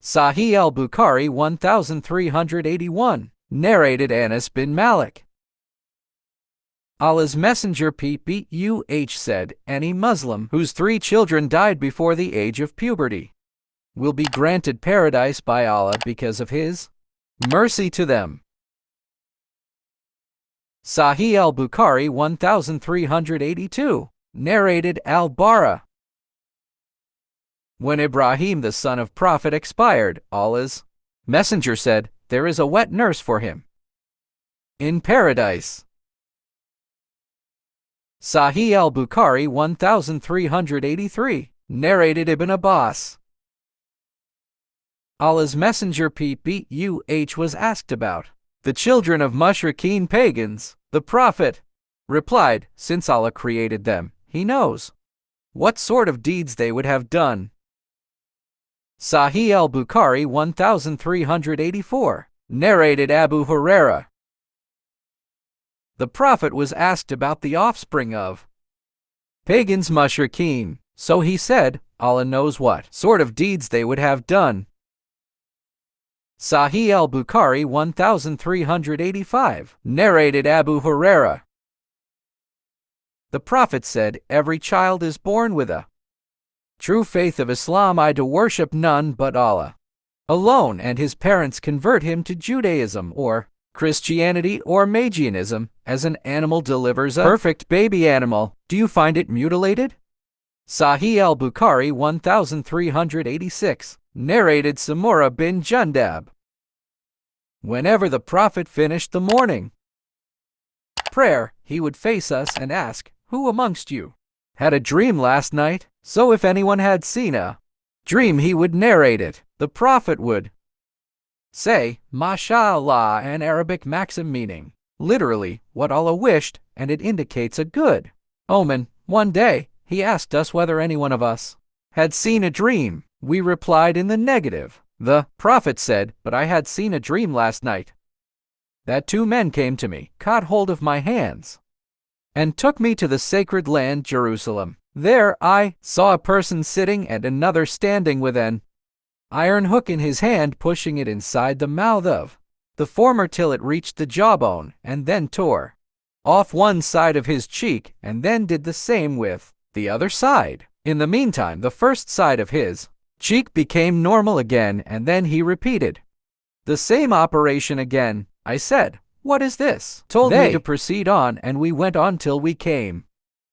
Sahih Al-Bukhari 1381. Narrated Anas bin Malik. Allah's Messenger P.P.U.H. said, any Muslim whose 3 children died before the age of puberty will be granted paradise by Allah because of His mercy to them. Sahih Al-Bukhari 1382. Narrated Al-Bara. When Ibrahim the son of Prophet expired, Allah's Messenger said, there is a wet nurse for him in paradise. Sahih Al-Bukhari 1383. Narrated Ibn Abbas. Allah's Messenger P.P.U.H. was asked about the children of mushrikeen pagans. The Prophet replied, since Allah created them, He knows what sort of deeds they would have done. Sahih Al-Bukhari 1384. Narrated Abu Huraira. The Prophet was asked about the offspring of pagans mushrikeen, so he said, Allah knows what sort of deeds they would have done. Sahih Al-Bukhari 1385. Narrated Abu Huraira. The Prophet said, every child is born with a true faith of Islam, to worship none but Allah alone, and his parents convert him to Judaism or Christianity or Magianism, as an animal delivers a perfect baby animal. Do you find it mutilated? Sahih Al-Bukhari 1386. Narrated Samura bin Jundab. Whenever the Prophet finished the morning prayer, he would face us and ask, who amongst you had a dream last night? So if anyone had seen a dream, he would narrate it. The Prophet would say, MashaAllah, an Arabic maxim meaning literally what Allah wished, and it indicates a good omen. One day, he asked us whether any one of us had seen a dream. We replied in the negative. The Prophet said, but I had seen a dream last night that 2 men came to me, caught hold of my hands, and took me to the sacred land Jerusalem. There I saw a person sitting and another standing with an iron hook in his hand, pushing it inside the mouth of the former till it reached the jawbone, and then tore off one side of his cheek, and then did the same with the other side. In the meantime, the first side of his cheek became normal again, and then he repeated the same operation again. I said, what is this? Told me to proceed on, and we went on till we came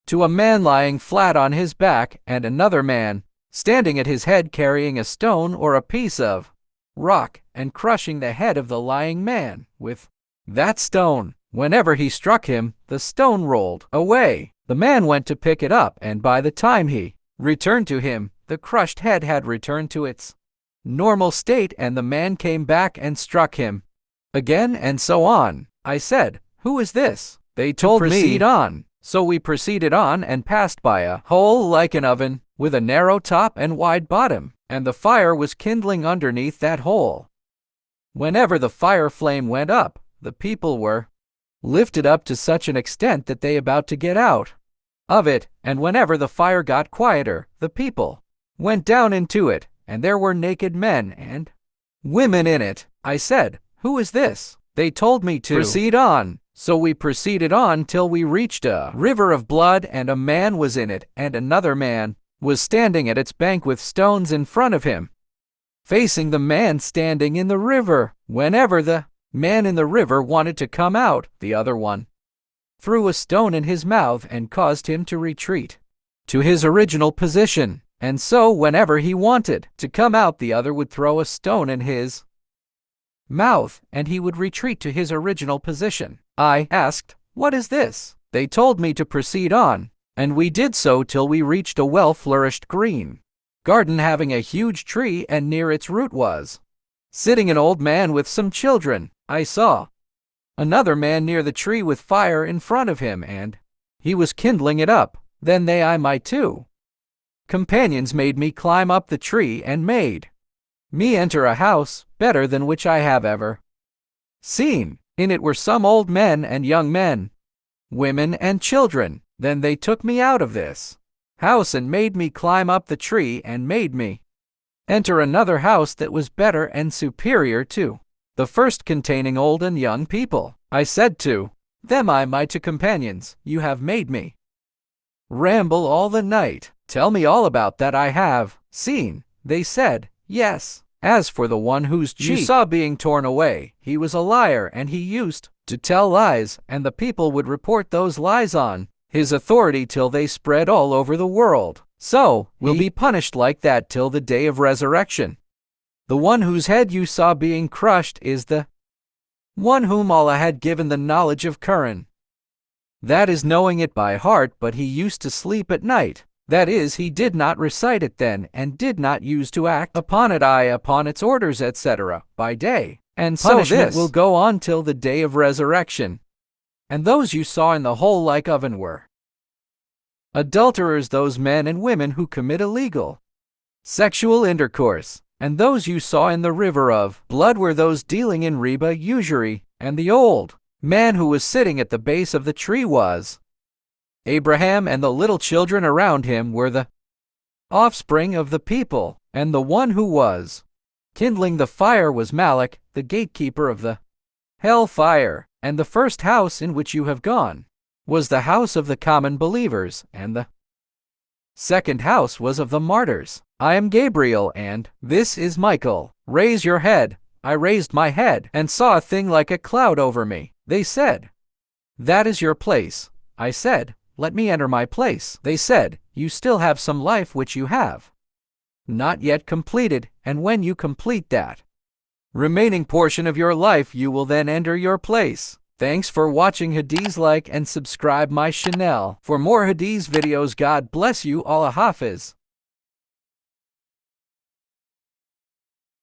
to a man lying flat on his back, and another man standing at his head carrying a stone or a piece of rock, and crushing the head of the lying man with that stone. Whenever he struck him, the stone rolled away. The man went to pick it up, and by the time he returned to him, the crushed head had returned to its normal state, and the man came back and struck him again, and so on. I said, who is this? They told me, proceed on. So we proceeded on and passed by a hole like an oven, with a narrow top and wide bottom, and the fire was kindling underneath that hole. Whenever the fire flame went up, the people were lifted up to such an extent that they about to get out of it, and whenever the fire got quieter, the people went down into it, and there were naked men and women in it. I said, who is this? They told me to proceed on. So we proceeded on till we reached a river of blood, and a man was in it, and another man was standing at its bank with stones in front of him, facing the man standing in the river. Whenever the man in the river wanted to come out, the other one threw a stone in his mouth and caused him to retreat to his original position. And so whenever he wanted to come out, the other would throw a stone in his mouth, and he would retreat to his original position. I asked, what is this? They told me to proceed on, and we did so till we reached a well-flourished green garden having a huge tree, and near its root was sitting an old man with some children. I saw another man near the tree with fire in front of him, and he was kindling it up. Then my 2 companions made me climb up the tree and made me enter a house better than which I have ever seen. In it were some old men and young men, women and children. Then they took me out of this house and made me climb up the tree and made me enter another house that was better and superior to the first, containing old and young people. I said to them, my two companions, you have made me ramble all the night. Tell me all about that I have seen. They said, yes. As for the one whose cheek you saw being torn away, he was a liar, and he used to tell lies, and the people would report those lies on his authority till they spread all over the world. So will be punished like that till the day of resurrection. The one whose head you saw being crushed is the one whom Allah had given the knowledge of Quran. That is, knowing it by heart, but he used to sleep at night. That is, he did not recite it then, and did not use to act upon it, upon its orders, etc., by day. And so punishment will go on till the day of resurrection. And those you saw in the hole like oven were adulterers, those men and women who commit illegal sexual intercourse. And those you saw in the river of blood were those dealing in riba, usury. And the old man who was sitting at the base of the tree was Abraham, and the little children around him were the offspring of the people. And the one who was kindling the fire was Malik, the gatekeeper of the hell-fire. And the first house in which you have gone was the house of the common believers, and the second house was of the martyrs. I am Gabriel, and this is Michael. Raise your head. I raised my head, and saw a thing like a cloud over me. They said, that is your place. I said, let me enter my place. They said, you still have some life which you have not yet completed, and when you complete that remaining portion of your life, you will then enter your place. Thanks for watching Hadees. Like and subscribe my channel for more Hadees videos. God bless you. Allah Hafiz.